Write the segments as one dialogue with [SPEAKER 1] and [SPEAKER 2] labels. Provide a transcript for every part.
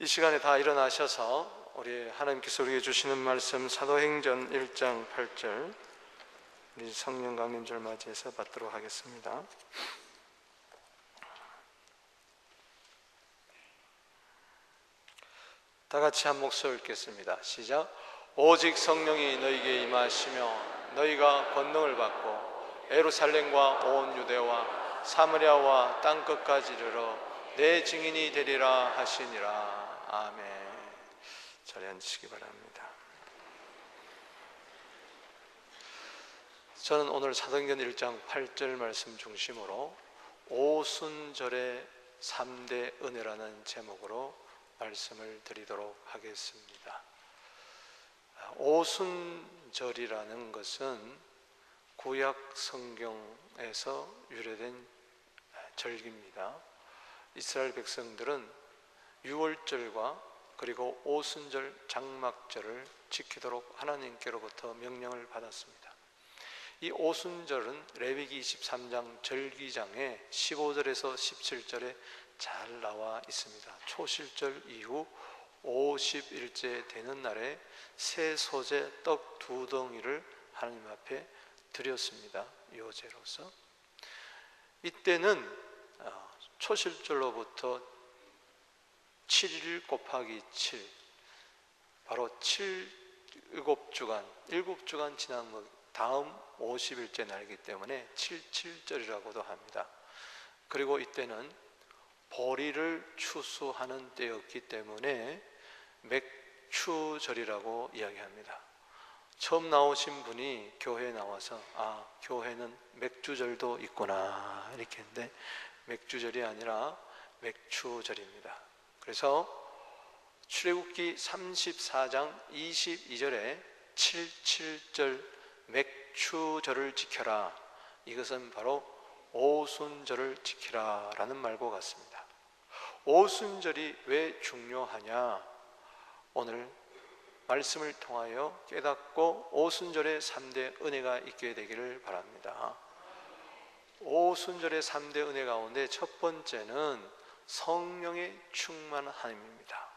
[SPEAKER 1] 이 시간에 다 일어나셔서 우리 하나님께서 우리에게 주시는 말씀 사도행전 1장 8절 우리 성령 강림절 맞이해서 받도록 하겠습니다. 다 같이 한 목소리 읽겠습니다. 시작. 오직 성령이 너희에게 임하시며 너희가 권능을 받고 예루살렘과 온 유대와 사마리아와 땅끝까지 이르러 내 증인이 되리라 하시니라. 아멘. 자리에 앉으시기 바랍니다. 저는 오늘 사도행전 1장 8절 말씀 중심으로 오순절의 3대 은혜라는 제목으로 말씀을 드리도록 하겠습니다. 오순절이라는 것은 구약 성경에서 유래된 절기입니다. 이스라엘 백성들은 유월절과 그리고 오순절 장막절을 지키도록 하나님께로부터 명령을 받았습니다. 이 오순절은 레위기 23장 절기장에 15절에서 17절에 잘 나와 있습니다. 초실절 이후 50일째 되는 날에 새 소재 떡 2덩이를 하나님 앞에 드렸습니다. 요제로서. 이때는 초실절로부터 7일 곱하기 7, 바로 7주간 지난 다음 50일째 날이기 때문에 77절이라고도 합니다. 그리고 이때는 보리를 추수하는 때였기 때문에 맥추절이라고 이야기합니다. 처음 나오신 분이 교회에 나와서 교회는 맥주절도 있구나 이렇게 했는데 맥주절이 아니라 맥추절입니다. 그래서 출애굽기 34장 22절에 77절 맥추절을 지켜라, 이것은 바로 오순절을 지키라 라는 말과 같습니다. 오순절이 왜 중요하냐, 오늘 말씀을 통하여 깨닫고 오순절의 3대 은혜가 있게 되기를 바랍니다. 오순절의 3대 은혜 가운데 첫 번째는 성령의 충만함입니다.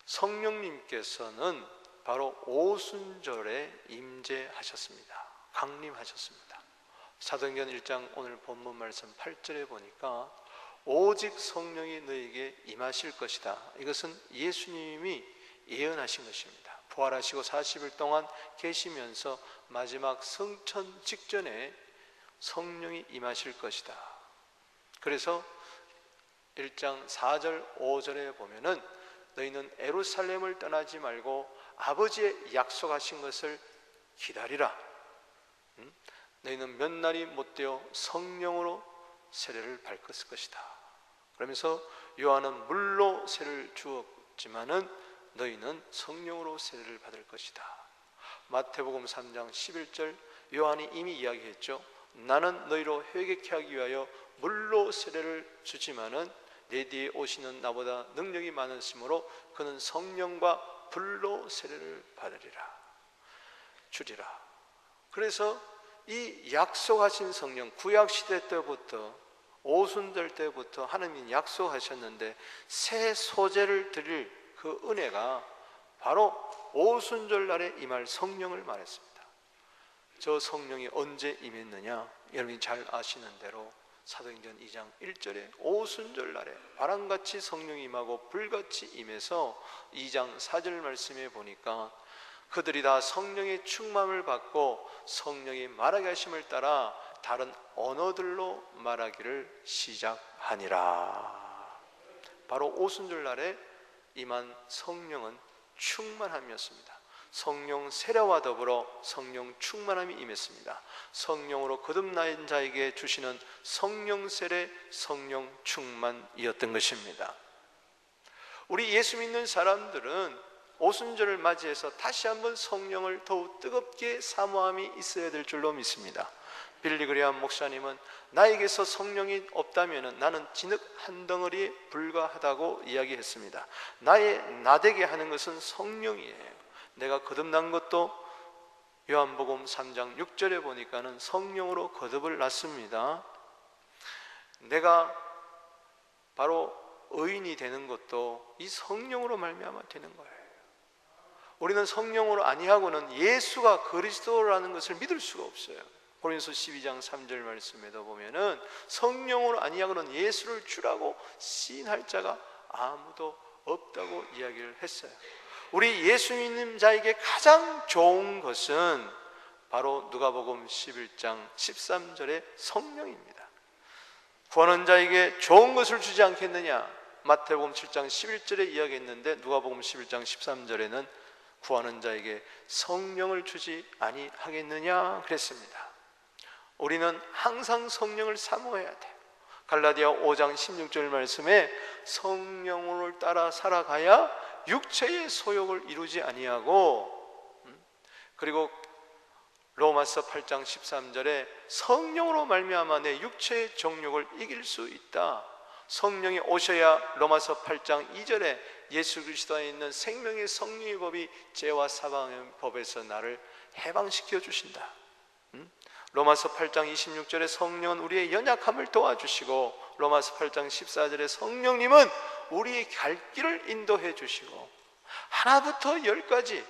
[SPEAKER 1] 성령님께서는 바로 오순절에 임재하셨습니다. 강림하셨습니다. 사도행전 1장 오늘 본문 말씀 8절에 보니까 오직 성령이 너에게 임하실 것이다, 이것은 예수님이 예언하신 것입니다. 부활하시고 40일 동안 계시면서 마지막 성천 직전에 성령이 임하실 것이다. 그래서 1장 4절 5절에 보면은 너희는 예루살렘을 떠나지 말고 아버지의 약속하신 것을 기다리라. 너희는 몇 날이 못되어 성령으로 세례를 받을 것이다. 그러면서 요한은 물로 세례를 주었지만은 너희는 성령으로 세례를 받을 것이다. 마태복음 3장 11절 요한이 이미 이야기했죠. 나는 너희로 회개케 하기 위하여 물로 세례를 주지만은 내 뒤에 오시는 나보다 능력이 많으시므로 그는 성령과 불로 세례를 주리라. 그래서 이 약속하신 성령, 구약시대 때부터 오순절 때부터 하나님이 약속하셨는데 새 소재를 드릴 그 은혜가 바로 오순절 날에 임할 성령을 말했습니다. 저 성령이 언제 임했느냐, 여러분이 잘 아시는 대로 사도행전 2장 1절에 오순절 날에 바람같이 성령이 임하고 불같이 임해서 2장 4절 말씀에 보니까 그들이 다 성령의 충만을 받고 성령이 말하게 하심을 따라 다른 언어들로 말하기를 시작하니라. 바로 오순절 날에 임한 성령은 충만함이었습니다. 성령 세례와 더불어 성령 충만함이 임했습니다. 성령으로 거듭난 자에게 주시는 성령 세례, 성령 충만이었던 것입니다. 우리 예수 믿는 사람들은 오순절을 맞이해서 다시 한번 성령을 더욱 뜨겁게 사모함이 있어야 될 줄로 믿습니다. 빌리 그레이엄 목사님은 나에게서 성령이 없다면 나는 진흙 한 덩어리에 불과하다고 이야기했습니다. 나의 나되게 하는 것은 성령이에요. 내가 거듭난 것도 요한복음 3장 6절에 보니까는 성령으로 거듭을 났습니다. 내가 바로 의인이 되는 것도 이 성령으로 말미암아 되는 거예요. 우리는 성령으로 아니하고는 예수가 그리스도라는 것을 믿을 수가 없어요. 고린도서 12장 3절 말씀에도 보면은 성령으로 아니하고는 예수를 주라고 시인할 자가 아무도 없다고 이야기를 했어요. 우리 예수 믿는 자에게 가장 좋은 것은 바로 누가복음 11장 13절의 성령입니다. 구하는 자에게 좋은 것을 주지 않겠느냐? 마태복음 7장 11절에 이야기했는데 누가복음 11장 13절에는 구하는 자에게 성령을 주지 아니하겠느냐 그랬습니다. 우리는 항상 성령을 사모해야 돼요. 갈라디아 5장 16절 말씀에 성령을 따라 살아가야 육체의 소욕을 이루지 아니하고, 그리고 로마서 8장 13절에 성령으로 말미암아 내 육체의 정욕을 이길 수 있다. 성령이 오셔야 로마서 8장 2절에 예수 그리스도 안에 있는 생명의 성령의 법이 죄와 사망의 법에서 나를 해방시켜 주신다. 로마서 8장 26절에 성령은 우리의 연약함을 도와주시고, 로마서 8장 14절에 성령님은 우리의 갈 길을 인도해 주시고, 하나부터 10까지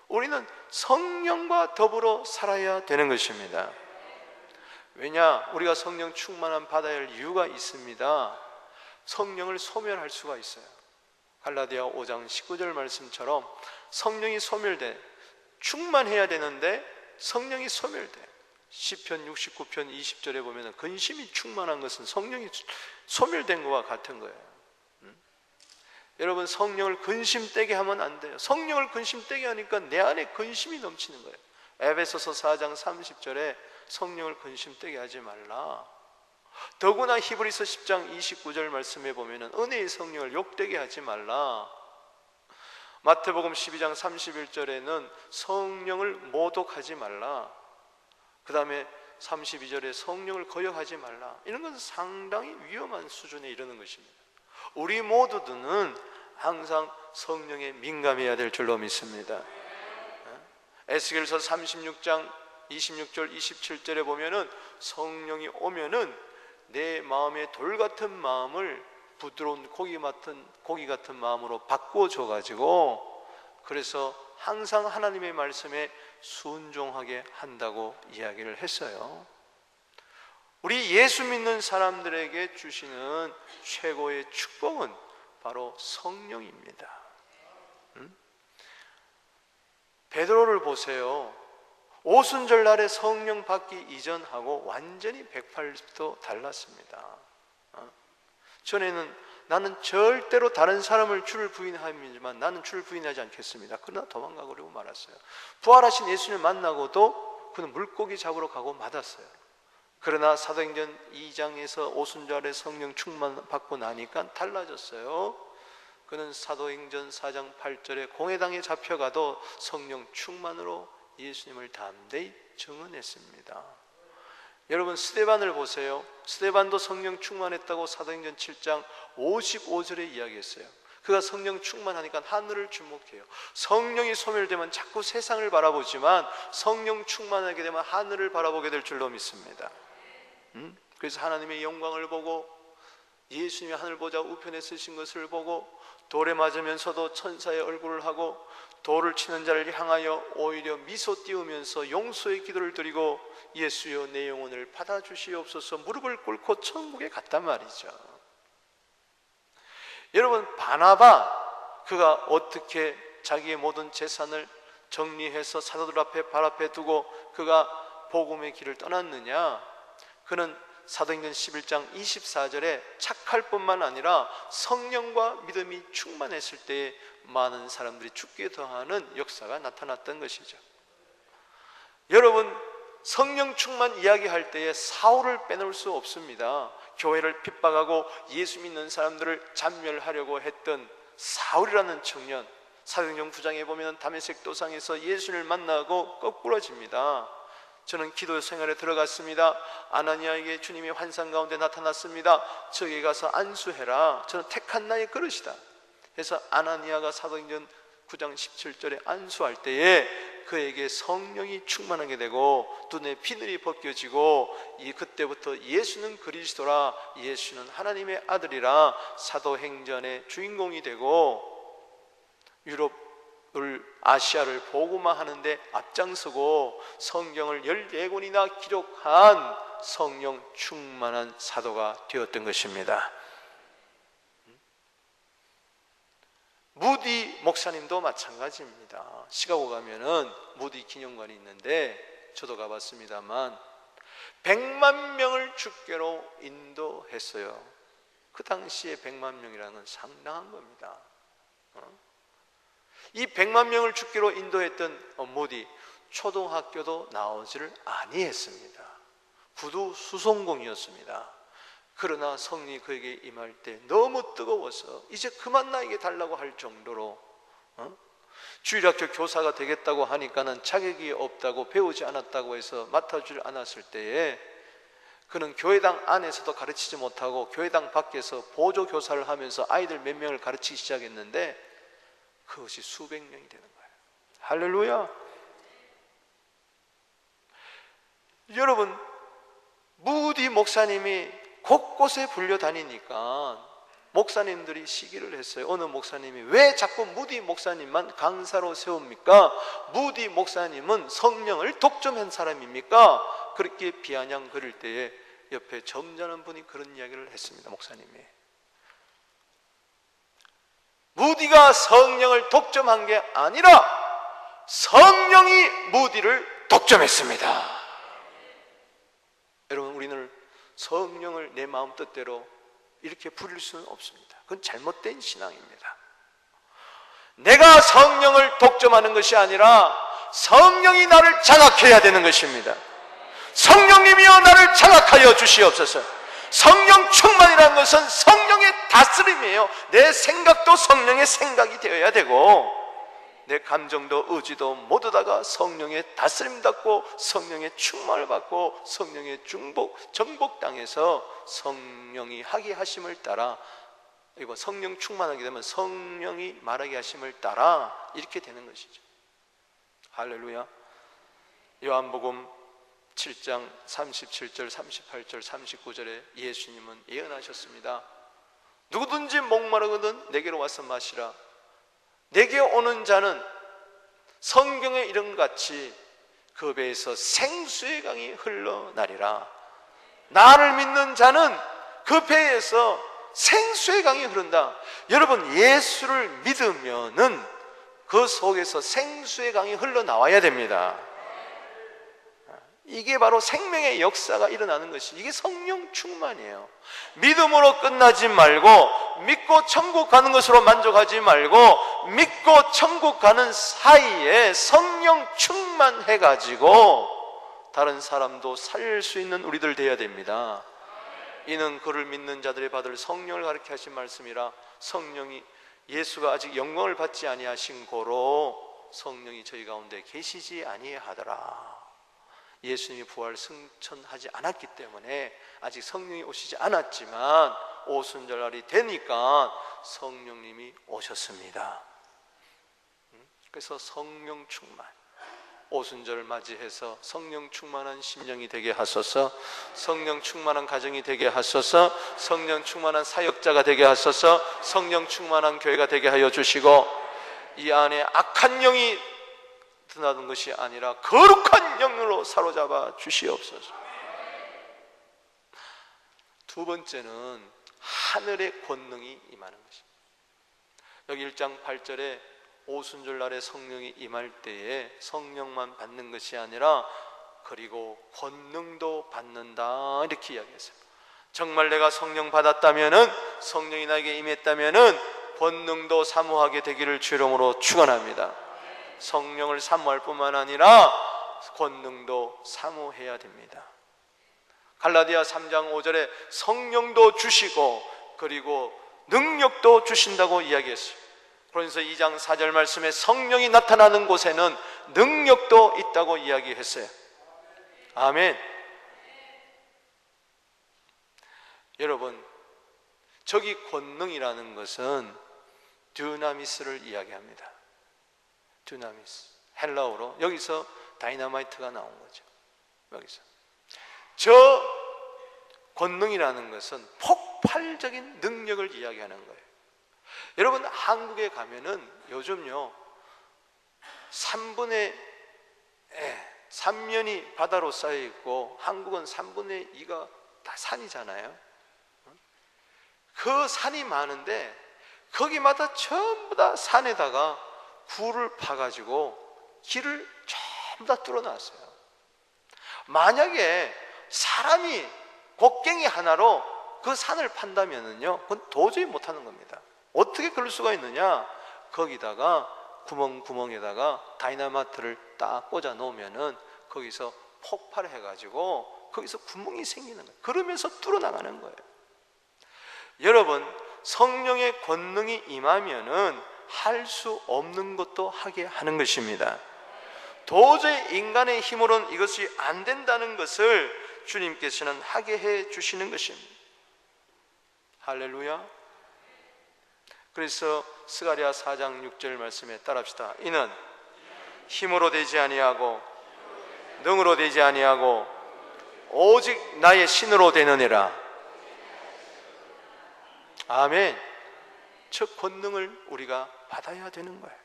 [SPEAKER 1] 우리는 성령과 더불어 살아야 되는 것입니다. 왜냐? 우리가 성령 충만함 받아야 할 이유가 있습니다. 성령을 소멸할 수가 있어요. 갈라디아 5장 19절 말씀처럼 성령이 소멸돼, 충만해야 되는데 성령이 소멸돼. 시편 69편 20절에 보면 근심이 충만한 것은 성령이 소멸된 것과 같은 거예요. 여러분, 성령을 근심되게 하면 안 돼요. 성령을 근심되게 하니까 내 안에 근심이 넘치는 거예요. 에베소서 4장 30절에 성령을 근심되게 하지 말라. 더구나 히브리서 10장 29절 말씀에 보면 은혜의 성령을 욕되게 하지 말라. 마태복음 12장 31절에는 성령을 모독하지 말라. 그 다음에 32절에 성령을 거역하지 말라. 이런 것은 상당히 위험한 수준에 이르는 것입니다. 우리 모두는 항상 성령에 민감해야 될 줄로 믿습니다. 에스겔서 36장 26절 27절에 보면은 성령이 오면은 내 마음의 돌 같은 마음을 부드러운 고기 같은 마음으로 바꾸어 줘 가지고, 그래서 항상 하나님의 말씀에 순종하게 한다고 이야기를 했어요. 우리 예수 믿는 사람들에게 주시는 최고의 축복은 바로 성령입니다. 베드로를 보세요. 오순절날에 성령 받기 이전하고 완전히 180도 달랐습니다. 전에는 나는 절대로 다른 사람을 주를 부인하지만 나는 주를 부인하지 않겠습니다. 그러나 도망가고 말았어요. 부활하신 예수님을 만나고도 그는 물고기 잡으러 가고 맞았어요. 그러나 사도행전 2장에서 오순절에 성령 충만 받고 나니까 달라졌어요. 그는 사도행전 4장 8절에 공회당에 잡혀가도 성령 충만으로 예수님을 담대히 증언했습니다. 여러분, 스데반을 보세요. 스데반도 성령 충만했다고 사도행전 7장 55절에 이야기했어요. 그가 성령 충만하니까 하늘을 주목해요. 성령이 소멸되면 자꾸 세상을 바라보지만 성령 충만하게 되면 하늘을 바라보게 될 줄로 믿습니다. 그래서 하나님의 영광을 보고 예수님이 하늘 보좌 우편에 쓰신 것을 보고 돌에 맞으면서도 천사의 얼굴을 하고 돌을 치는 자를 향하여 오히려 미소 띄우면서 용서의 기도를 드리고 예수여 내 영혼을 받아주시옵소서 무릎을 꿇고 천국에 갔단 말이죠. 여러분, 바나바, 그가 어떻게 자기의 모든 재산을 정리해서 사도들 앞에 발 앞에 두고 그가 복음의 길을 떠났느냐? 그는 사도행전 11장 24절에 착할 뿐만 아니라 성령과 믿음이 충만했을 때에 많은 사람들이 죽게 더하는 역사가 나타났던 것이죠. 여러분, 성령 충만 이야기할 때에 사울을 빼놓을 수 없습니다. 교회를 핍박하고 예수 믿는 사람들을 잔멸하려고 했던 사울이라는 청년, 사도행전 9장에 보면 다메섹 도상에서 예수를 만나고 거꾸러집니다. 저는 기도 생활에 들어갔습니다. 아나니아에게 주님이 환상 가운데 나타났습니다. 저기 가서 안수해라. 저는 택한 나의 그릇이다. 그래서 아나니아가 사도행전 9장 17절에 안수할 때에 그에게 성령이 충만하게 되고 눈에 비늘이 벗겨지고 그때부터 예수는 그리스도라, 예수는 하나님의 아들이라 사도행전의 주인공이 되고 유럽을 아시아를 복음화하는데 앞장서고 성경을 14권이나 기록한 성령 충만한 사도가 되었던 것입니다. 무디 목사님도 마찬가지입니다. 시카고 가면은 무디 기념관이 있는데 저도 가봤습니다만 100만 명을 주께로 인도했어요. 그 당시에 100만 명이라는 건 상당한 겁니다. 이 100만 명을 주께로 인도했던 무디, 초등학교도 나오지를 아니했습니다. 구두 수송공이었습니다. 그러나 성령이 그에게 임할 때 너무 뜨거워서 이제 그만 나에게 달라고 할 정도로 주일학교 교사가 되겠다고 하니까는 자격이 없다고, 배우지 않았다고 해서 맡아주지 않았을 때에 그는 교회당 안에서도 가르치지 못하고 교회당 밖에서 보조교사를 하면서 아이들 몇 명을 가르치기 시작했는데 그것이 수백 명이 되는 거예요. 할렐루야. 여러분, 무디 목사님이 곳곳에 불려다니니까 목사님들이 시기를 했어요. 어느 목사님이 왜 자꾸 무디 목사님만 강사로 세웁니까? 무디 목사님은 성령을 독점한 사람입니까? 그렇게 비아냥 그럴 때에 옆에 점잖은 분이 그런 이야기를 했습니다. 목사님이 무디가 성령을 독점한 게 아니라 성령이 무디를 독점했습니다. 여러분, 우리는 성령을 내 마음 뜻대로 이렇게 부릴 수는 없습니다. 그건 잘못된 신앙입니다. 내가 성령을 독점하는 것이 아니라 성령이 나를 장악해야 되는 것입니다. 성령님이여 나를 장악하여 주시옵소서. 성령 충만이라는 것은 성령의 다스림이에요. 내 생각도 성령의 생각이 되어야 되고 내 감정도 의지도 모두 다가 성령의 다스림 받고 성령의 충만을 받고 성령의 정복당해서 성령이 하게 하심을 따라, 그리고 성령 충만하게 되면 성령이 말하게 하심을 따라 이렇게 되는 것이죠. 할렐루야. 요한복음 7장 37절, 38절, 39절에 예수님은 예언하셨습니다. 누구든지 목마르거든 내게로 와서 마시라. 내게 오는 자는 성경에 이런 같이 그 배에서 생수의 강이 흘러나리라. 나를 믿는 자는 그 배에서 생수의 강이 흐른다. 여러분, 예수를 믿으면은 그 속에서 생수의 강이 흘러나와야 됩니다. 이게 바로 생명의 역사가 일어나는 것이, 이게 성령 충만이에요. 믿음으로 끝나지 말고 믿고 천국 가는 것으로 만족하지 말고 믿고 천국 가는 사이에 성령 충만해가지고 다른 사람도 살릴 수 있는 우리들 되어야 됩니다. 이는 그를 믿는 자들이 받을 성령을 가르쳐 하신 말씀이라. 성령이, 예수가 아직 영광을 받지 아니하신 고로 성령이 저희 가운데 계시지 아니하더라. 예수님이 부활 승천하지 않았기 때문에 아직 성령이 오시지 않았지만 오순절날이 되니까 성령님이 오셨습니다. 그래서 성령 충만, 오순절을 맞이해서 성령 충만한 심령이 되게 하소서, 성령 충만한 가정이 되게 하소서, 성령 충만한 사역자가 되게 하소서, 성령 충만한 교회가 되게 하여 주시고, 이 안에 악한 영이 드나든 것이 아니라 거룩한 영으로 사로잡아 주시옵소서. 두 번째는 하늘의 권능이 임하는 것입니다. 여기 1장 8절에 오순절 날에 성령이 임할 때에 성령만 받는 것이 아니라 그리고 권능도 받는다, 이렇게 이야기했어요. 정말 내가 성령 받았다면은, 성령이 나에게 임했다면은 권능도 사모하게 되기를 주 이름으로 축원합니다. 성령을 사모할 뿐만 아니라 권능도 사모해야 됩니다. 갈라디아 3장 5절에 성령도 주시고 그리고 능력도 주신다고 이야기했어요. 그래서 2장 4절 말씀에 성령이 나타나는 곳에는 능력도 있다고 이야기했어요. 아멘. 여러분, 저기 권능이라는 것은 듀나미스를 이야기합니다. 두나미스. 헬라어로 여기서 다이너마이트가 나온 거죠. 여기서 저 권능이라는 것은 폭발적인 능력을 이야기하는 거예요. 여러분, 한국에 가면은 요즘요 3면이 바다로 쌓여 있고 한국은 3분의 2가 다 산이잖아요. 그 산이 많은데 거기마다 전부 다 산에다가 굴을 파가지고 길을 전부 다 뚫어놨어요. 만약에 사람이 곡괭이 하나로 그 산을 판다면은요, 그건 도저히 못하는 겁니다. 어떻게 그럴 수가 있느냐? 거기다가 구멍에다가 다이너마이트를 딱 꽂아 놓으면은 거기서 폭발해가지고 거기서 구멍이 생기는 거예요. 그러면서 뚫어나가는 거예요. 여러분, 성령의 권능이 임하면은 할 수 없는 것도 하게 하는 것입니다. 도저히 인간의 힘으로는 이것이 안 된다는 것을 주님께서는 하게 해 주시는 것입니다. 할렐루야. 그래서 스가랴 4장 6절 말씀에 따라합시다. 이는 힘으로 되지 아니하고 능으로 되지 아니하고 오직 나의 신으로 되느니라. 아멘. 저 권능을 우리가 받아야 되는 거예요.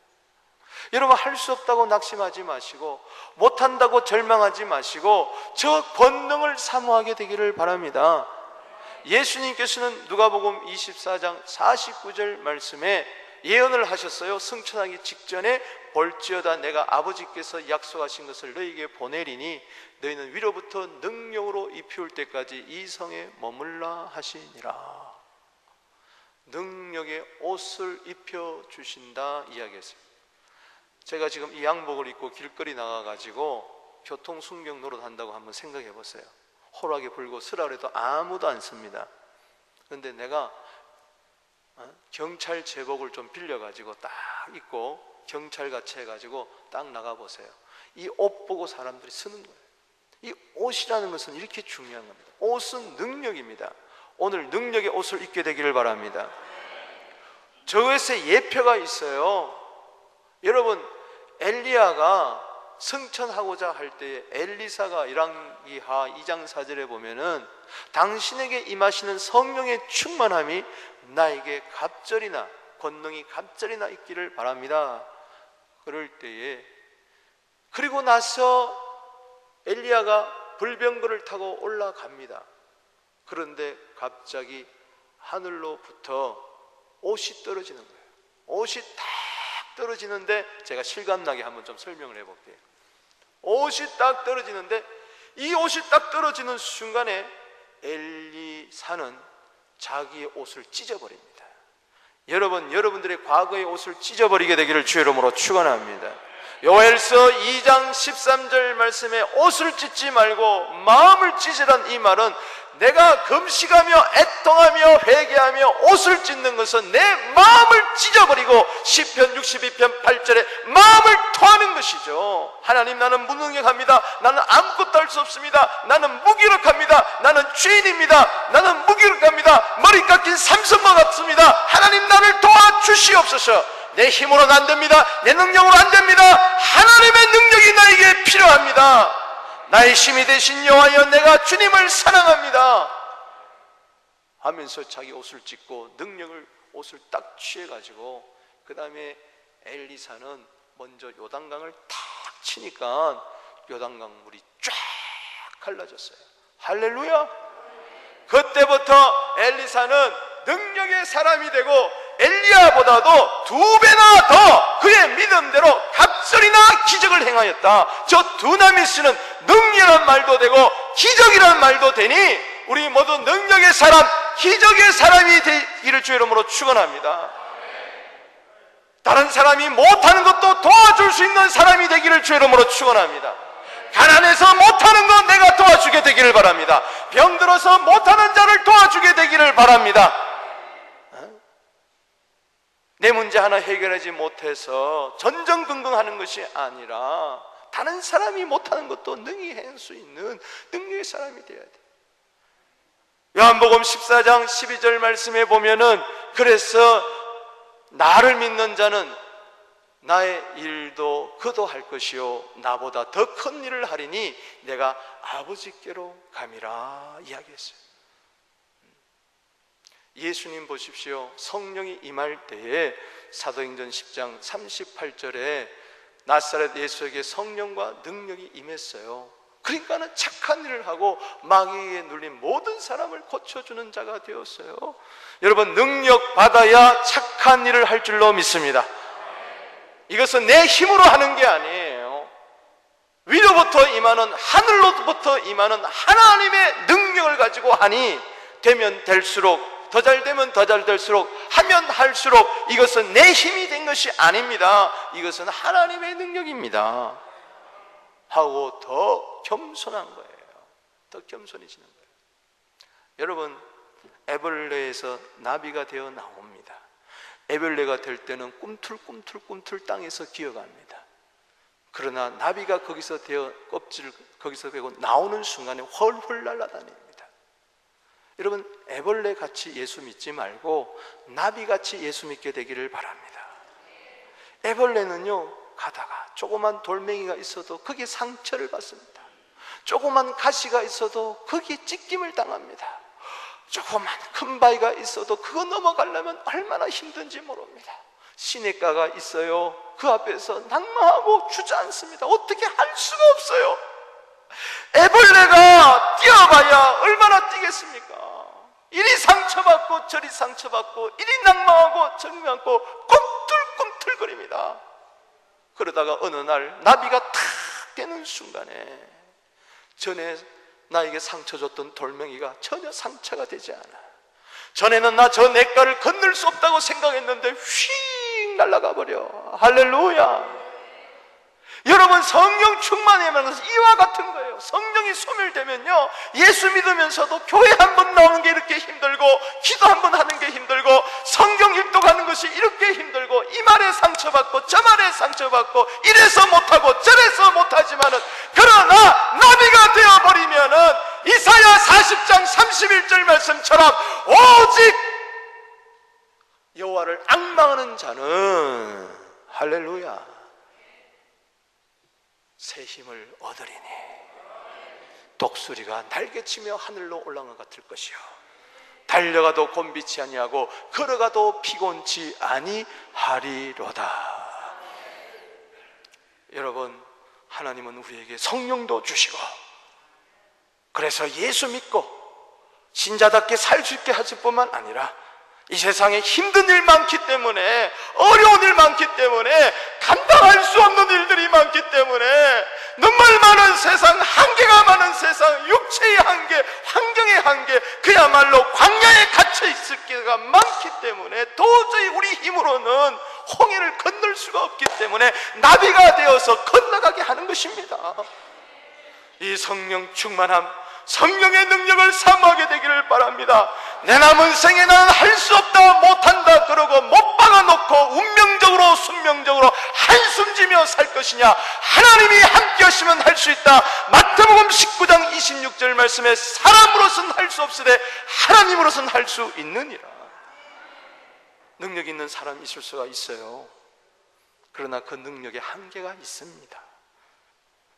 [SPEAKER 1] 여러분, 할 수 없다고 낙심하지 마시고 못한다고 절망하지 마시고 저 권능을 사모하게 되기를 바랍니다. 예수님께서는 누가복음 24장 49절 말씀에 예언을 하셨어요. 승천하기 직전에 볼지어다 내가 아버지께서 약속하신 것을 너희에게 보내리니 너희는 위로부터 능력으로 입혀올 때까지 이 성에 머물라 하시니라. 능력의 옷을 입혀주신다 이야기했어요. 제가 지금 이 양복을 입고 길거리 나가가지고 교통순경 노릇한다고 한번 생각해 보세요. 호락이 불고 쓰라 그래도 아무도 안 씁니다. 그런데 내가 경찰 제복을 좀 빌려가지고 딱 입고 경찰같이 해가지고 딱 나가보세요. 이 옷 보고 사람들이 쓰는 거예요. 이 옷이라는 것은 이렇게 중요한 겁니다. 옷은 능력입니다. 오늘 능력의 옷을 입게 되기를 바랍니다. 저것에 예표가 있어요. 여러분, 엘리야가 승천하고자 할 때에 엘리사가 열왕기하 2장 4절에 보면은 당신에게 임하시는 성령의 충만함이 나에게 갑절이나 권능이 갑절이나 있기를 바랍니다. 그럴 때에 그리고 나서 엘리야가 불병거를 타고 올라갑니다. 그런데 갑자기 하늘로부터 옷이 떨어지는 거예요. 옷이 딱 떨어지는데 제가 실감나게 한번 좀 설명을 해볼게요. 옷이 딱 떨어지는데 이 옷이 딱 떨어지는 순간에 엘리사는 자기의 옷을 찢어버립니다. 여러분, 여러분들의 과거의 옷을 찢어버리게 되기를 주의 이름으로 축원합니다. 요엘서 2장 13절 말씀에 옷을 찢지 말고 마음을 찢으란 이 말은 내가 금식하며 애통하며 회개하며 옷을 찢는 것은 내 마음을 찢어버리고 시편 62편 8절에 마음을 토하는 것이죠. 하나님, 나는 무능력합니다. 나는 아무것도 할 수 없습니다. 나는 무기력합니다. 나는 죄인입니다. 나는 무기력합니다. 머리 깎인 삼손과 같습니다. 하나님, 나를 도와주시옵소서. 내 힘으로는 안 됩니다. 내 능력으로 안 됩니다. 하나님의 능력이 나에게 필요합니다. 나의 힘이 되신 여호와여, 내가 주님을 사랑합니다 하면서 자기 옷을 찢고 능력을 옷을 딱 취해가지고 그 다음에 엘리사는 먼저 요단강을 탁 치니까 요단강 물이 쫙 갈라졌어요. 할렐루야. 그때부터 엘리사는 능력의 사람이 되고 엘리야보다도 2배나 더 그의 믿음대로 갑절이나 기적을 행하였다. 저 두나미스는 능력이란 말도 되고 기적이란 말도 되니 우리 모두 능력의 사람, 기적의 사람이 되기를 주의 이름으로 축원합니다. 다른 사람이 못하는 것도 도와줄 수 있는 사람이 되기를 주의 이름으로 축원합니다. 가난해서 못하는 건 내가 도와주게 되기를 바랍니다. 병들어서 못하는 자를 도와주게 되기를 바랍니다. 내 문제 하나 해결하지 못해서 전전긍긍하는 것이 아니라 다른 사람이 못하는 것도 능히 할 수 있는 능력의 사람이 되어야 돼. 요한복음 14장 12절 말씀에 보면은 그래서 나를 믿는 자는 나의 일도 그도 할 것이요 나보다 더 큰 일을 하리니 내가 아버지께로 감이라 이야기했어요. 예수님 보십시오. 성령이 임할 때에 사도행전 10장 38절에 나사렛 예수에게 성령과 능력이 임했어요. 그러니까는 착한 일을 하고 마귀에 눌린 모든 사람을 고쳐주는 자가 되었어요. 여러분, 능력 받아야 착한 일을 할 줄로 믿습니다. 이것은 내 힘으로 하는 게 아니에요. 위로부터 임하는, 하늘로부터 임하는 하나님의 능력을 가지고 하니 되면 될수록, 더 잘 되면 더 잘 될수록, 하면 할수록 이것은 내 힘이 된 것이 아닙니다. 이것은 하나님의 능력입니다 하고 더 겸손한 거예요. 더 겸손해지는 거예요. 여러분, 애벌레에서 나비가 되어 나옵니다. 애벌레가 될 때는 꿈틀꿈틀 땅에서 기어갑니다. 그러나 나비가 거기서 되어 껍질을 거기서 베고 나오는 순간에 훨훨 날아다닙니다. 여러분, 애벌레같이 예수 믿지 말고 나비같이 예수 믿게 되기를 바랍니다. 애벌레는요, 가다가 조그만 돌멩이가 있어도 거기에 상처를 받습니다. 조그만 가시가 있어도 거기에 찢김을 당합니다. 조그만 큰 바위가 있어도 그거 넘어가려면 얼마나 힘든지 모릅니다. 시냇가가 있어요. 그 앞에서 낙마하고 주저앉습니다. 어떻게 할 수가 없어요. 애벌레가 뛰어봐야 얼마나 뛰겠습니까? 이리 상처받고 저리 상처받고, 이리 낙마하고 저리 낙마하고 꿈틀꿈틀거립니다. 그러다가 어느 날 나비가 탁 깨는 순간에 전에 나에게 상처 줬던 돌멩이가 전혀 상처가 되지 않아. 전에는 나 저 냇가를 건널 수 없다고 생각했는데 휙 날아가 버려. 할렐루야. 여러분, 성령 충만하면서 이와 같은 거예요. 성령이 소멸되면요, 예수 믿으면서도 교회 한 번 나오는 게 이렇게 힘들고, 기도 한 번 하는 게 힘들고, 성경 읽독하는 것이 이렇게 힘들고, 이 말에 상처받고 저 말에 상처받고, 이래서 못하고 저래서 못하지만은, 그러나 나비가 되어버리면은 이사야 40장 31절 말씀처럼 오직 여호와를 앙망하는 자는, 할렐루야, 새 힘을 얻으리니 독수리가 날개치며 하늘로 올라간 것 같을 것이요 달려가도 곤비치 아니하고 걸어가도 피곤치 아니하리로다. 여러분, 하나님은 우리에게 성령도 주시고, 그래서 예수 믿고 신자답게 살 수 있게 하실 뿐만 아니라 이 세상에 힘든 일 많기 때문에, 어려운 일 많기 때문에, 감당할 수 없는 일들이 많기 때문에, 눈물 많은 세상, 한계가 많은 세상, 육체의 한계, 환경의 한계, 그야말로 광야에 갇혀 있을 게가 많기 때문에 도저히 우리 힘으로는 홍해를 건널 수가 없기 때문에 나비가 되어서 건너가게 하는 것입니다. 이 성령 충만함, 성령의 능력을 사모하게 되기를 바랍니다. 내 남은 생에 나는 할 수 없다, 못한다 그러고 못 박아놓고 운명적으로 순명적으로 한숨지며 살 것이냐? 하나님이 함께 하시면 할 수 있다. 마태복음 19장 26절 말씀에 사람으로서는 할 수 없으되 하나님으로서는 할 수 있느니라. 능력 있는 사람이 있을 수가 있어요. 그러나 그 능력에 한계가 있습니다.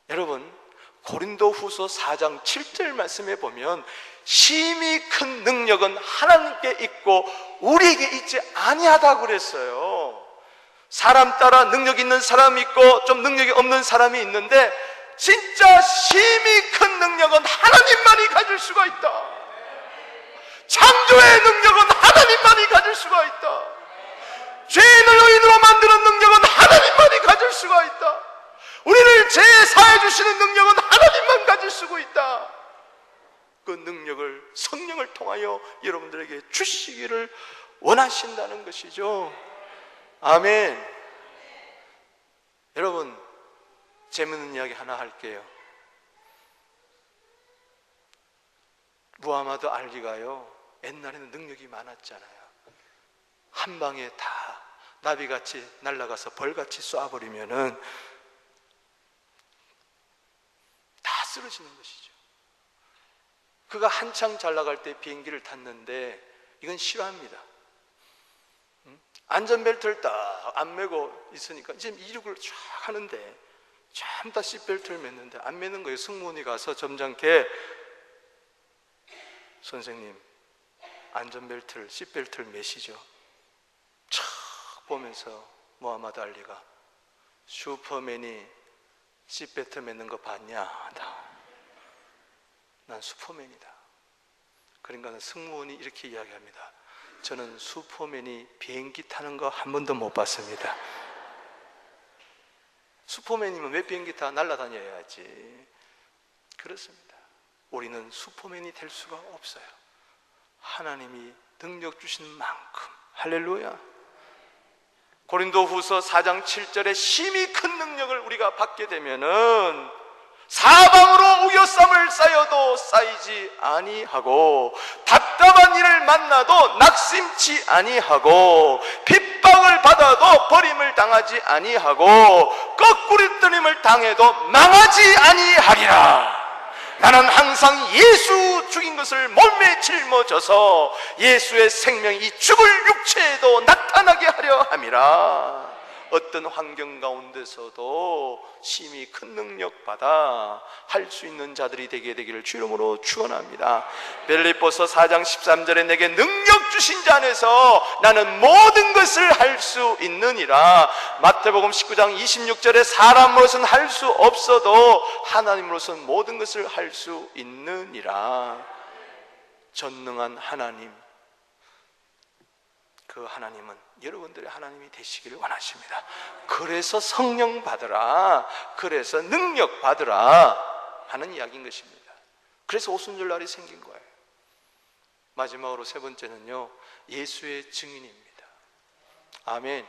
[SPEAKER 1] 여러분, 고린도후서 4장 7절 말씀에 보면 심히 큰 능력은 하나님께 있고 우리에게 있지 아니하다고 그랬어요. 사람 따라 능력 있는 사람이 있고 좀 능력이 없는 사람이 있는데, 진짜 심히 큰 능력은 하나님만이 가질 수가 있다. 창조의 능력은 하나님만이 가질 수가 있다. 죄인을 의인으로 만드는 능력은 하나님만이 가질 수가 있다. 우리를 제사해 주시는 능력은 하나님만 가질 수가 있다. 그 능력을 성령을 통하여 여러분들에게 주시기를 원하신다는 것이죠. 아멘. 여러분, 재밌는 이야기 하나 할게요. 무하마드 알리가요, 옛날에는 능력이 많았잖아요. 한 방에 다 나비같이 날아가서 벌같이 쏴버리면은 다 쓰러지는 것이죠. 그가 한창 잘 나갈 때 비행기를 탔는데, 이건 실화입니다. 안전벨트를 딱 안 매고 있으니까 지금 이륙을 쫙 하는데 전부 다 시트벨트를 맸는데 안 매는 거예요. 승무원이 가서 점잖게 선생님 안전벨트를 시트벨트를 매시죠. 촥 보면서 무하마드 알리가 슈퍼맨이 시트벨트 매는 거 봤냐? 난 슈퍼맨이다. 그러니까 승무원이 이렇게 이야기합니다. 저는 슈퍼맨이 비행기 타는 거 한 번도 못 봤습니다. 슈퍼맨이면 왜 비행기 타 날아다녀야지. 그렇습니다. 우리는 슈퍼맨이 될 수가 없어요. 하나님이 능력 주신 만큼. 할렐루야. 고린도후서 4장 7절에 심히 큰 능력을 우리가 받게 되면은 사방으로 우겨쌈을 쌓여도 쌓이지 아니하고 답답한 일을 만나도 낙심치 아니하고 핍박을 받아도 버림을 당하지 아니하고 거꾸리뜨림을 당해도 망하지 아니하리라. 나는 항상 예수 죽인 것을 몸에 짊어져서 예수의 생명이 이 죽을 육체에도 나타나게 하려 함이라. 어떤 환경 가운데서도 심히 큰 능력 받아 할 수 있는 자들이 되게 되기를 주 이름으로 축원합니다. 빌립보서 4장 13절에 내게 능력 주신 자 안에서 나는 모든 것을 할 수 있느니라. 마태복음 19장 26절에 사람으로서는 할 수 없어도 하나님으로서는 모든 것을 할 수 있느니라. 전능한 하나님, 그 하나님은 여러분들의 하나님이 되시기를 원하십니다. 그래서 성령 받으라, 그래서 능력 받으라 하는 이야기인 것입니다. 그래서 오순절날이 생긴 거예요. 마지막으로 세 번째는요, 예수의 증인입니다. 아멘.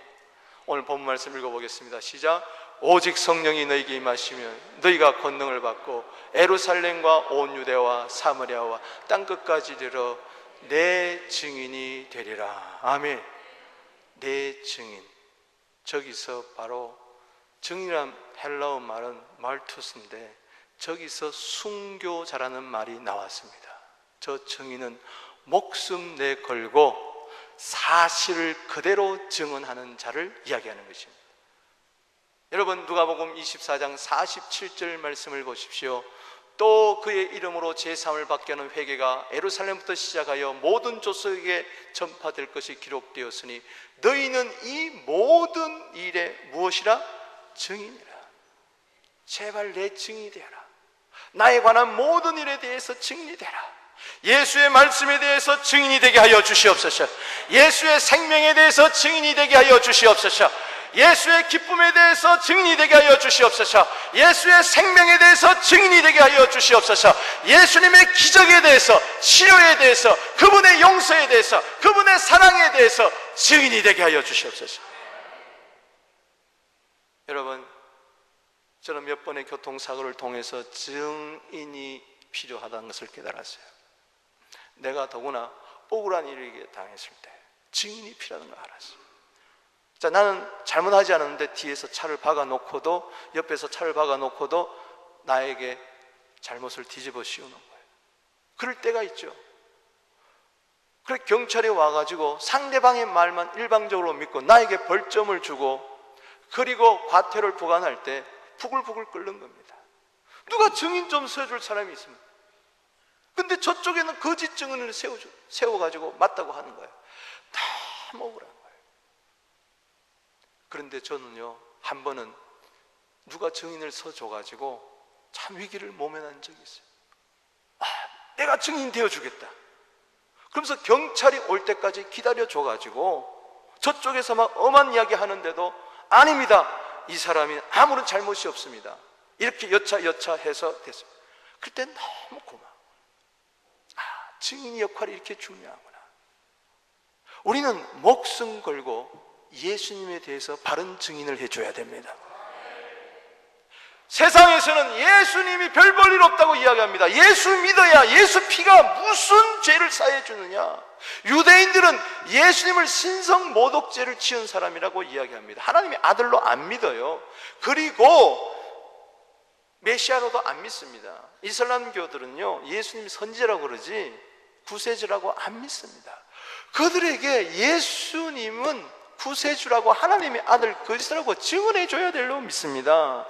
[SPEAKER 1] 오늘 본 말씀 읽어보겠습니다. 시작. 오직 성령이 너희에게 임하시면 너희가 권능을 받고 예루살렘과 온 유대와 사마리아와 땅끝까지 이르러 내 증인이 되리라. 아멘. 내 증인. 저기서 바로 증인이란 헬라어 말은 말투스인데 저기서 순교자라는 말이 나왔습니다. 저 증인은 목숨 내걸고 사실을 그대로 증언하는 자를 이야기하는 것입니다. 여러분 누가복음 24장 47절 말씀을 보십시오. 또 그의 이름으로 제3을 받게 하는 회개가 예루살렘부터 시작하여 모든 족속에게 전파될 것이 기록되었으니 너희는 이 모든 일에 무엇이라? 증인이라. 제발 내 증인이 되어라. 나에 관한 모든 일에 대해서 증인이 되라. 예수의 말씀에 대해서 증인이 되게 하여 주시옵소서. 예수의 생명에 대해서 증인이 되게 하여 주시옵소서. 예수의 기쁨에 대해서 증인이 되게 하여 주시옵소서. 예수의 생명에 대해서 증인이 되게 하여 주시옵소서. 예수님의 기적에 대해서, 치료에 대해서, 그분의 용서에 대해서, 그분의 사랑에 대해서 증인이 되게 하여 주시옵소서. 여러분, 저는 몇 번의 교통사고를 통해서 증인이 필요하다는 것을 깨달았어요. 내가 더구나 억울한 일을 당했을 때 증인이 필요하다는 걸 알았어요. 자, 나는 잘못하지 않았는데 뒤에서 차를 박아놓고도, 옆에서 차를 박아놓고도 나에게 잘못을 뒤집어 씌우는 거예요. 그럴 때가 있죠. 그래 경찰이 와가지고 상대방의 말만 일방적으로 믿고 나에게 벌점을 주고 그리고 과태료를 부과할 때 부글부글 끓는 겁니다. 누가 증인 좀 서줄 사람이 있습니다. 근데 저쪽에는 거짓 증언을 세워가지고 맞다고 하는 거예요. 너무 억울한 거예요. 그런데 저는요, 한 번은 누가 증인을 서줘가지고 참 위기를 모면한 적이 있어요. 내가 증인 되어주겠다. 그러면서 경찰이 올 때까지 기다려줘가지고 저쪽에서 막 엄한 이야기 하는데도 아닙니다. 이 사람이 아무런 잘못이 없습니다. 이렇게 여차해서 됐습니다. 그때 너무 고마워. 증인의 역할이 이렇게 중요하구나. 우리는 목숨 걸고 예수님에 대해서 바른 증인을 해줘야 됩니다. 세상에서는 예수님이 별 볼 일 없다고 이야기합니다. 예수 믿어야 예수 피가 무슨 죄를 사해주느냐. 유대인들은 예수님을 신성 모독죄를 지은 사람이라고 이야기합니다. 하나님의 아들로 안 믿어요. 그리고 메시아로도 안 믿습니다. 이슬람교들은요, 예수님이 선지자라고 그러지 구세주라고 안 믿습니다. 그들에게 예수님은 구세주라고 하나님의 아들 그리스도라고 증언해 줘야 될로 믿습니다.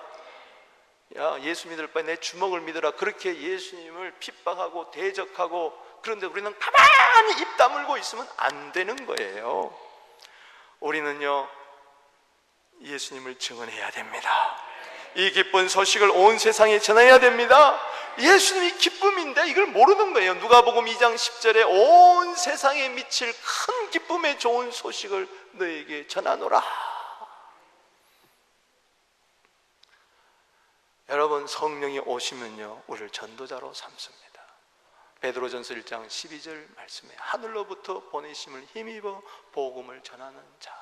[SPEAKER 1] 야, 예수 믿을 바에 내 주먹을 믿어라. 그렇게 예수님을 핍박하고 대적하고, 그런데 우리는 가만히 입 다물고 있으면 안 되는 거예요. 우리는요, 예수님을 증언해야 됩니다. 이 기쁜 소식을 온 세상에 전해야 됩니다. 예수님이 기쁨인데 이걸 모르는 거예요. 누가복음 2장 10절에 온 세상에 미칠 큰 기쁨의 좋은 소식을 너에게 전하노라. 여러분, 성령이 오시면요, 우리를 전도자로 삼습니다. 베드로전서 1장 12절 말씀에 하늘로부터 보내심을 힘입어 복음을 전하는 자.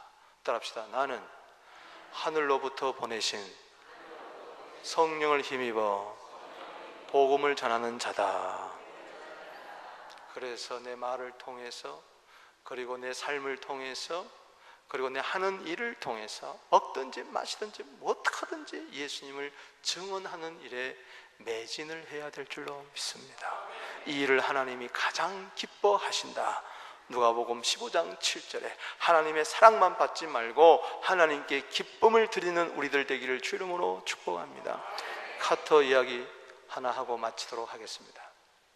[SPEAKER 1] 따라합시다. 나는 하늘로부터 보내신 성령을 힘입어 복음을 전하는 자다. 그래서 내 말을 통해서, 그리고 내 삶을 통해서, 그리고 내 하는 일을 통해서 먹든지 마시든지 어떡하든지 예수님을 증언하는 일에 매진을 해야 될 줄로 믿습니다. 이 일을 하나님이 가장 기뻐하신다. 누가복음 15장 7절에 하나님의 사랑만 받지 말고 하나님께 기쁨을 드리는 우리들 되기를 주 이름으로 축복합니다. 카터 이야기 하나 하고 마치도록 하겠습니다.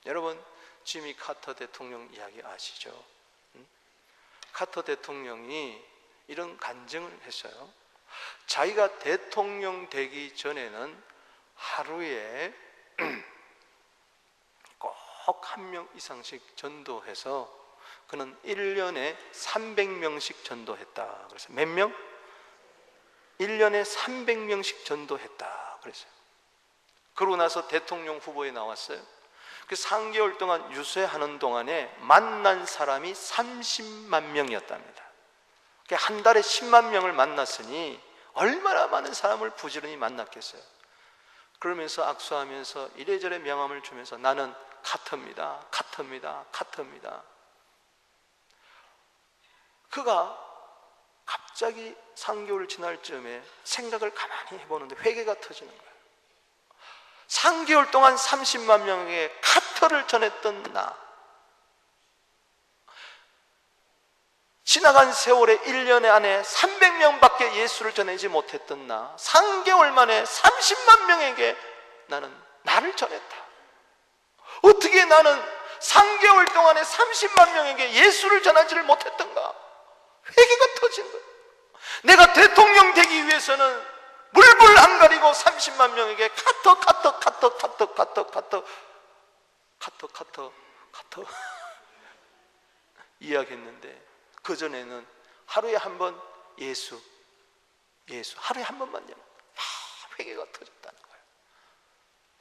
[SPEAKER 1] 여러분, 지미 카터 대통령 이야기 아시죠? 카터 대통령이 이런 간증을 했어요. 자기가 대통령 되기 전에는 하루에 꼭 한 명 이상씩 전도해서 그는 1년에 300명씩 전도했다. 그래서 몇 명? 1년에 300명씩 전도했다. 그랬어요. 그러고 나서 대통령 후보에 나왔어요. 그 3개월 동안 유세하는 동안에 만난 사람이 30만 명이었답니다. 한 달에 10만 명을 만났으니 얼마나 많은 사람을 부지런히 만났겠어요. 그러면서 악수하면서 이래저래 명함을 주면서 나는 카터입니다. 카터입니다. 카터입니다. 그가 갑자기 3개월 지날 즈음에 생각을 가만히 해보는데 회개가 터지는 거예요. 3개월 동안 30만 명에게 카터를 전했던 나, 지나간 세월에 1년 안에 300명밖에 예수를 전하지 못했던 나, 3개월 만에 30만 명에게 나는 나를 전했다. 어떻게 나는 3개월 동안에 30만 명에게 예수를 전하지를 못했던가? 회개가 터진 거예요. 내가 대통령 되기 위해서는 물불 안 가리고 30만 명에게 카터 이야기했는데, 그 전에는 하루에 한 번 예수 하루에 한 번만요. 회개가 터졌다는 거예요.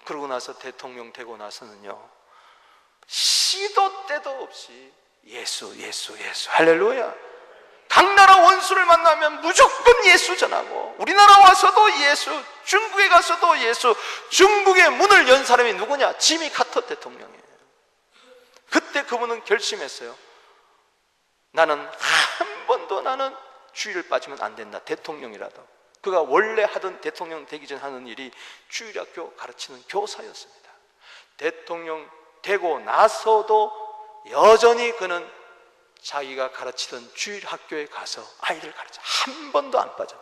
[SPEAKER 1] 그러고 나서 대통령 되고 나서는요, 시도 때도 없이 예수 할렐루야. 각 나라 원수를 만나면 무조건 예수 전하고, 우리나라 와서도 예수, 중국에 가서도 예수. 중국의 문을 연 사람이 누구냐? 지미 카터 대통령이에요. 그때 그분은 결심했어요. 나는 한 번도 나는 주일을 빠지면 안 된다. 대통령이라도. 그가 원래 하던, 대통령 되기 전 하는 일이 주일학교 가르치는 교사였습니다. 대통령 되고 나서도 여전히 그는 자기가 가르치던 주일학교에 가서 아이들 가르쳐. 한 번도 안 빠져.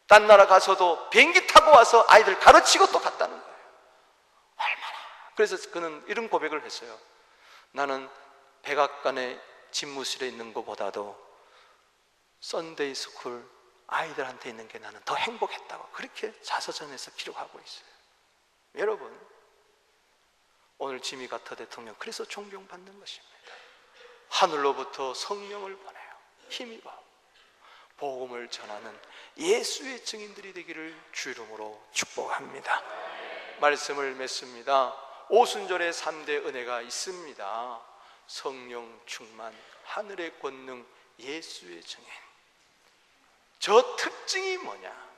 [SPEAKER 1] 딴 나라 가서도 비행기 타고 와서 아이들 가르치고 또 갔다는 거예요. 얼마나. 그래서 그는 이런 고백을 했어요. 나는 백악관의 집무실에 있는 것보다도 썬데이 스쿨 아이들한테 있는 게 나는 더 행복했다고 그렇게 자서전에서 기록하고 있어요. 여러분, 오늘 지미 카터 대통령 그래서 존경받는 것입니다. 하늘로부터 성령을 보내요. 힘입어 복음을 전하는 예수의 증인들이 되기를 주 이름으로 축복합니다. 말씀을 맺습니다. 오순절에 3대 은혜가 있습니다. 성령 충만, 하늘의 권능, 예수의 증인. 저 특징이 뭐냐?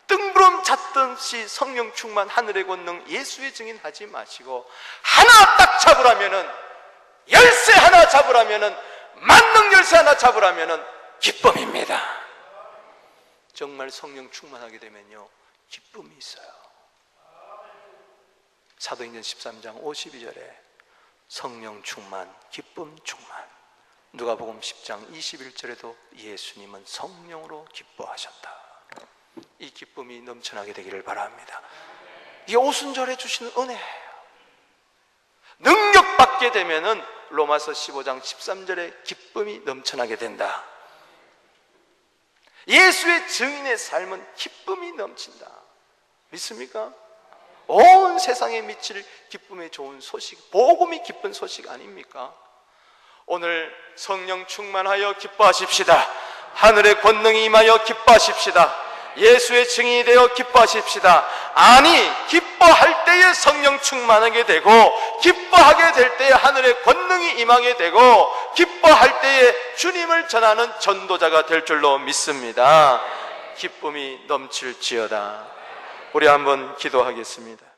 [SPEAKER 1] 뜬구름 잣듯이 성령 충만, 하늘의 권능, 예수의 증인 하지 마시고 하나 딱 잡으라면은, 열쇠 하나 잡으라면은, 만능 열쇠 하나 잡으라면은 기쁨입니다. 정말 성령 충만하게 되면요, 기쁨이 있어요. 사도행전 13장 52절에 성령 충만, 기쁨 충만, 누가복음 10장 21절에도 예수님은 성령으로 기뻐하셨다. 이 기쁨이 넘쳐나게 되기를 바랍니다. 이게 오순절에 주시는 은혜예요. 능력받게 되면은 로마서 15장 13절에 기쁨이 넘쳐나게 된다. 예수의 증인의 삶은 기쁨이 넘친다. 믿습니까? 온 세상에 미칠 기쁨의 좋은 소식, 복음이 기쁜 소식 아닙니까? 오늘 성령 충만하여 기뻐하십시다. 하늘의 권능이 임하여 기뻐하십시다. 예수의 증인이 되어 기뻐하십시다. 아니, 기뻐할 때에 성령 충만하게 되고, 기뻐하게 될 때에 하늘의 권능이 임하게 되고, 기뻐할 때에 주님을 전하는 전도자가 될 줄로 믿습니다. 기쁨이 넘칠지어다. 우리 한번 기도하겠습니다.